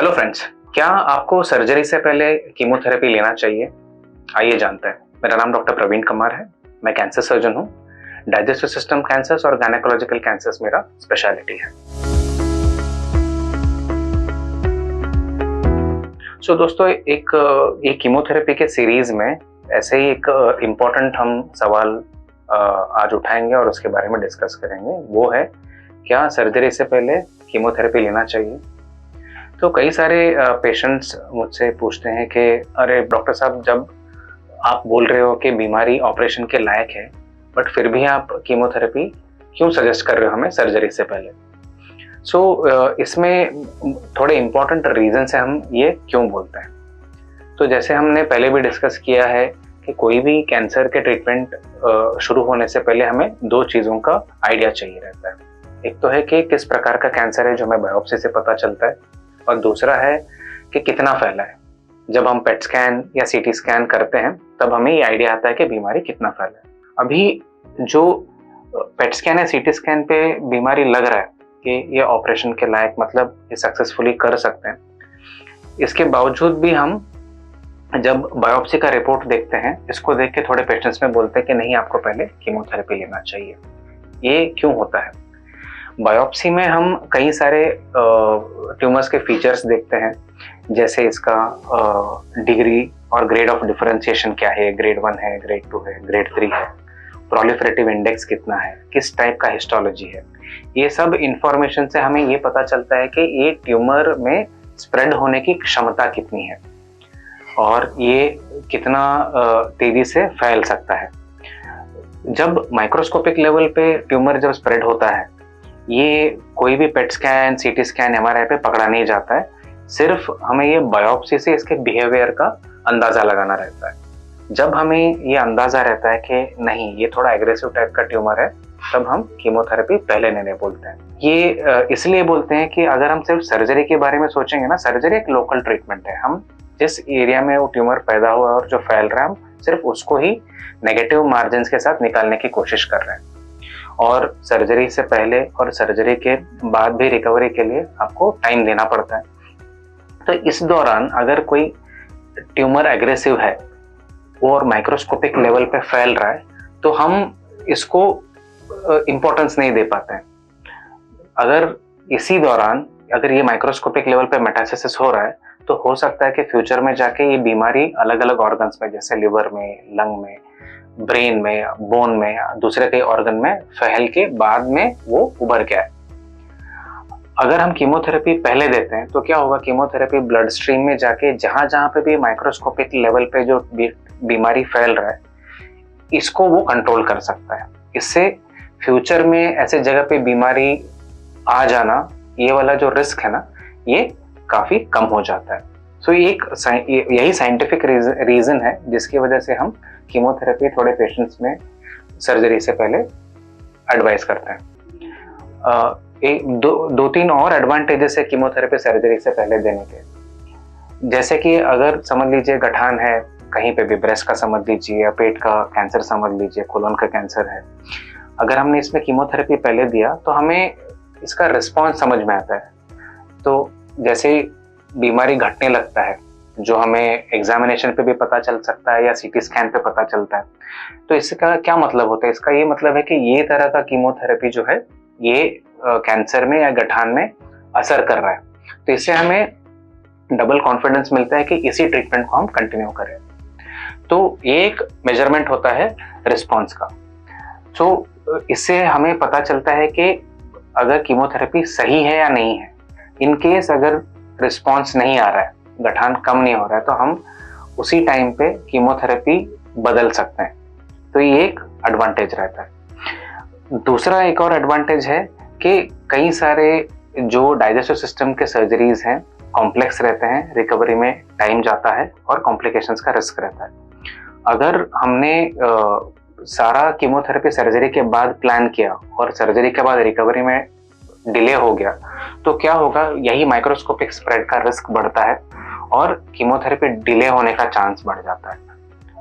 Hello friends, क्या आपको surgery से पहले कीमोथेरेपी लेना चाहिए? आइए जानते हैं। मेरा नाम डॉक्टर प्रवीण कुमार है। मैं कैंसर सर्जन हूँ। डाइजेस्टिव सिस्टम कैंसर्स और गायनेकोलॉजिकल कैंसर्स मेरा स्पेशलिटी है। दोस्तों, एक कीमोथेरेपी के सीरीज में ऐसे ही एक इम्पोर्टेंट हम सवाल आज उठाएंगे और उसके बारे में डिस्कस करेंगे। वो है, क्या सर्जरी से पहले कीमोथेरेपी लेना चाहिए? तो कई सारे पेशेंट्स मुझसे पूछते हैं कि अरे डॉक्टर साहब, जब आप बोल रहे हो कि बीमारी ऑपरेशन के लायक है, बट फिर भी आप कीमोथेरेपी क्यों सजेस्ट कर रहे हो हमें सर्जरी से पहले? इसमें थोड़े इम्पोर्टेंट रीजन से हम ये क्यों बोलते हैं। तो जैसे हमने पहले भी डिस्कस किया है कि कोई भी कैंसर के ट्रीटमेंट शुरू होने से पहले हमें दो चीज़ों का आइडिया चाहिए रहता है। एक तो है कि किस प्रकार का कैंसर है, जो हमें बायोप्सी से पता चलता है, और दूसरा है कि कितना फैला है। जब हम पेट स्कैन या सीटी स्कैन करते हैं तब हमें ये आइडिया आता है कि बीमारी कितना फैला है। अभी जो पेट स्कैन या सीटी स्कैन पे बीमारी लग रहा है कि ये ऑपरेशन के लायक, मतलब ये सक्सेसफुली कर सकते हैं, इसके बावजूद भी हम जब बायोप्सी का रिपोर्ट देखते हैं, इसको देख के थोड़े पेशेंट्स में बोलते हैं कि नहीं, आपको पहले कीमोथेरेपी लेना चाहिए। ये क्यों होता है? बायोप्सी में हम कई सारे ट्यूमर्स के फीचर्स देखते हैं, जैसे इसका डिग्री और ग्रेड ऑफ डिफरेंशिएशन क्या है, ग्रेड 1 है, ग्रेड 2 है, ग्रेड 3 है, प्रोलिफरेटिव इंडेक्स कितना है, किस टाइप का हिस्टोलॉजी है। ये सब इंफॉर्मेशन से हमें ये पता चलता है कि ये ट्यूमर में स्प्रेड होने की क्षमता कितनी है और ये कितना तेजी से फैल सकता है। जब माइक्रोस्कोपिक लेवल पे ट्यूमर जब स्प्रेड होता है, ये कोई भी PET scan, CT scan, MRI पे पकड़ा नहीं जाता है। सिर्फ हमें ये बायोप्सी से इसके बिहेवियर का अंदाजा लगाना रहता है। जब हमें ये अंदाजा रहता है कि नहीं, ये थोड़ा एग्रेसिव टाइप का ट्यूमर है, तब हम कीमोथेरेपी पहले लेने बोलते हैं। ये इसलिए बोलते हैं कि अगर हम सिर्फ सर्जरी के बारे में सोचेंगे ना, सर्जरी एक लोकल ट्रीटमेंट है। हम जिस एरिया में वो ट्यूमर पैदा हुआ और जो फैल रहा है, हम सिर्फ उसको ही नेगेटिव मार्जिन के साथ निकालने की कोशिश कर रहे हैं। और सर्जरी से पहले और सर्जरी के बाद भी रिकवरी के लिए आपको टाइम देना पड़ता है। तो इस दौरान अगर कोई ट्यूमर एग्रेसिव है और माइक्रोस्कोपिक लेवल पे फैल रहा है, तो हम इसको इम्पोर्टेंस नहीं दे पाते हैं। अगर इसी दौरान अगर ये माइक्रोस्कोपिक लेवल पे मेटास्टेसिस हो रहा है, तो हो सकता है कि फ्यूचर में जाके ये बीमारी अलग अलग ऑर्गन्स में, जैसे लिवर में, लंग में, ब्रेन में, बोन में, दूसरे कई ऑर्गन में फैल के बाद में वो उभर के आए। अगर हम कीमोथेरेपी पहले देते हैं तो क्या होगा, कीमोथेरेपी ब्लड स्ट्रीम में जाके जहां जहां पे भी माइक्रोस्कोपिक लेवल पे जो बीमारी फैल रहा है, इसको वो कंट्रोल कर सकता है। इससे फ्यूचर में ऐसे जगह पे बीमारी आ जाना, ये वाला जो रिस्क है ना, ये काफी कम हो जाता है। यही साइंटिफिक रीजन है जिसकी वजह से हम कीमोथेरेपी थोड़े पेशेंट्स में सर्जरी से पहले एडवाइस करते हैं। दो तीन और एडवांटेजेस है कीमोथेरेपी सर्जरी से पहले देने के। जैसे कि अगर समझ लीजिए गठान है कहीं पे भी, ब्रेस्ट का समझ लीजिए या पेट का कैंसर समझ लीजिए, कोलोन का कैंसर है, अगर हमने इसमें कीमोथेरेपी पहले दिया तो हमें इसका रिस्पॉन्स समझ में आता है। तो जैसे बीमारी घटने लगता है, जो हमें एग्जामिनेशन पे भी पता चल सकता है या सीटी स्कैन पे पता चलता है। तो इसका क्या मतलब होता है? इसका ये मतलब है कि ये तरह का कीमोथेरेपी जो है, ये कैंसर में या गठान में असर कर रहा है। तो इससे हमें डबल कॉन्फिडेंस मिलता है कि इसी ट्रीटमेंट को हम कंटिन्यू करें। तो ये एक मेजरमेंट होता है रिस्पॉन्स का। इससे हमें पता चलता है कि अगर कीमोथेरेपी सही है या नहीं है। इन केस अगर रिस्पॉन्स नहीं आ रहा है, गठान कम नहीं हो रहा है, तो हम उसी टाइम पे कीमोथेरेपी बदल सकते हैं। तो ये एक एडवांटेज रहता है। दूसरा एक और एडवांटेज है कि कई सारे जो डाइजेस्टिव सिस्टम के सर्जरीज हैं, कॉम्प्लेक्स रहते हैं, रिकवरी में टाइम जाता है और कॉम्प्लिकेशंस का रिस्क रहता है। अगर हमने सारा कीमोथेरेपी सर्जरी के बाद प्लान किया और सर्जरी के बाद रिकवरी में डिले हो गया, तो क्या होगा, यही माइक्रोस्कोपिक स्प्रेड का रिस्क बढ़ता है और कीमोथेरेपी डिले होने का चांस बढ़ जाता है।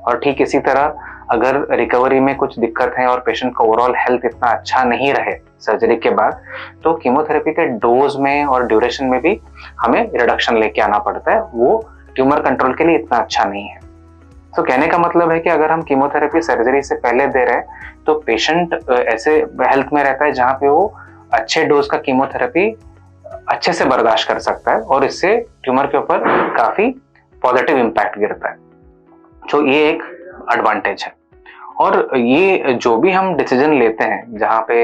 और ठीक इसी तरह अगर रिकवरी में कुछ दिक्कत है और पेशेंट का ओवरऑल हेल्थ इतना अच्छा नहीं रहे सर्जरी के बाद, तो कीमोथेरेपी के डोज में और ड्यूरेशन में भी हमें रिडक्शन लेके आना पड़ता है। वो ट्यूमर कंट्रोल के लिए इतना अच्छा नहीं है। तो कहने का मतलब है कि अगर हम कीमोथेरेपी सर्जरी से पहले दे रहे हैं तो पेशेंट ऐसे हेल्थ में रहता है जहाँ पे वो अच्छे डोज का कीमोथेरेपी अच्छे से बर्दाश्त कर सकता है और इससे ट्यूमर के ऊपर काफी पॉजिटिव इम्पैक्ट गिरता है। तो ये एक एडवांटेज है। और ये जो भी हम डिसीजन लेते हैं जहाँ पे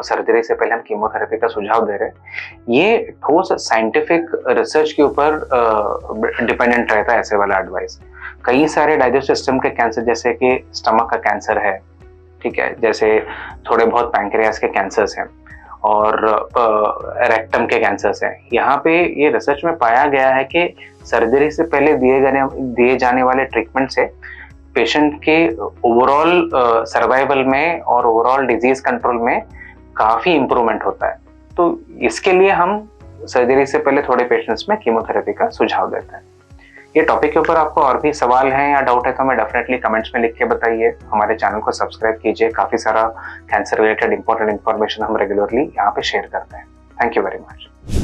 सर्जरी से पहले हम कीमोथेरेपी का सुझाव दे रहे हैं, ये ठोस साइंटिफिक रिसर्च के ऊपर डिपेंडेंट रहता है ऐसे वाला एडवाइस। कई सारे डाइजेस्टिव सिस्टम के कैंसर, जैसे कि स्टमक का कैंसर है, ठीक है, जैसे थोड़े बहुत पैंक्रियास के कैंसर्स हैं और रेक्टम के कैंसर्स हैं, यहाँ पे ये रिसर्च में पाया गया है कि सर्जरी से पहले दिए जाने वाले ट्रीटमेंट से पेशेंट के ओवरऑल सर्वाइवल में और ओवरऑल डिजीज कंट्रोल में काफी इंप्रूवमेंट होता है। तो इसके लिए हम सर्जरी से पहले थोड़े पेशेंट्स में कीमोथेरेपी का सुझाव देते हैं। ये टॉपिक के ऊपर आपको और भी सवाल हैं या डाउट है तो हमें डेफिनेटली कमेंट्स में लिख के बताइए। हमारे चैनल को सब्सक्राइब कीजिए, काफी सारा कैंसर रिलेटेड इंपॉर्टेंट इन्फॉर्मेशन हम रेगुलरली यहाँ पे शेयर करते हैं। Thank you very much.